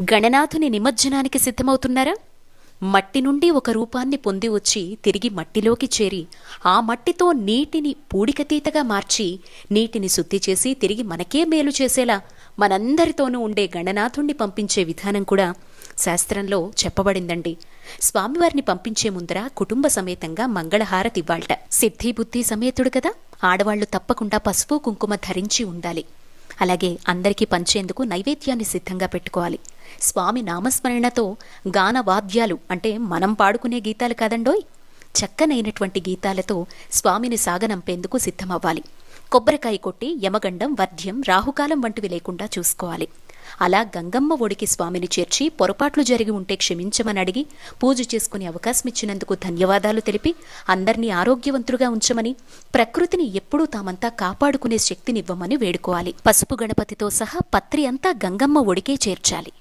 గణనాథుని నిమజ్జనానికి సిద్ధమవుతున్నారా? మట్టి నుండి ఒక రూపాన్ని పొంది వచ్చి తిరిగి మట్టిలోకి చేరి ఆ మట్టితో నీటిని పూడికతీతగా మార్చి నీటిని శుద్ధి చేసి తిరిగి మనకే మేలు చేసేలా మనందరితోనూ ఉండే గణనాథుణ్ణి పంపించే విధానం కూడా శాస్త్రంలో చెప్పబడిందండి. స్వామివారిని పంపించే ముందర కుటుంబ సమేతంగా మంగళహారతివ్వాళ్ట. సిద్ధి బుద్ధి సమేతుడు కదా, ఆడవాళ్లు తప్పకుండా పసుపు కుంకుమ ధరించి ఉండాలి. అలాగే అందరికీ పంచేందుకు నైవేద్యాన్ని సిద్ధంగా పెట్టుకోవాలి. స్వామి నామస్మరణతో గానవాద్యాలు అంటే మనం పాడుకునే గీతాలు కాదండోయ్, చక్కనైనటువంటి గీతాలతో స్వామిని సాగనంపేందుకు సిద్ధమవ్వాలి. కొబ్బరికాయ కొట్టి యమగండం, వర్ధ్యం, రాహుకాలం వంటివి లేకుండా చూసుకోవాలి. అలా గంగమ్మ ఒడికి స్వామిని చేర్చి పొరపాట్లు జరిగి ఉంటే క్షమించమని అడిగి పూజ చేసుకునే అవకాశం ఇచ్చినందుకు ధన్యవాదాలు తెలిపి అందర్నీ ఆరోగ్యవంతులుగా ఉంచమని, ప్రకృతిని ఎప్పుడూ తామంతా కాపాడుకునే శక్తినివ్వమని వేడుకోవాలి. పసుపు గణపతితో సహా పత్రి అంతా గంగమ్మ ఒడికే చేర్చాలి.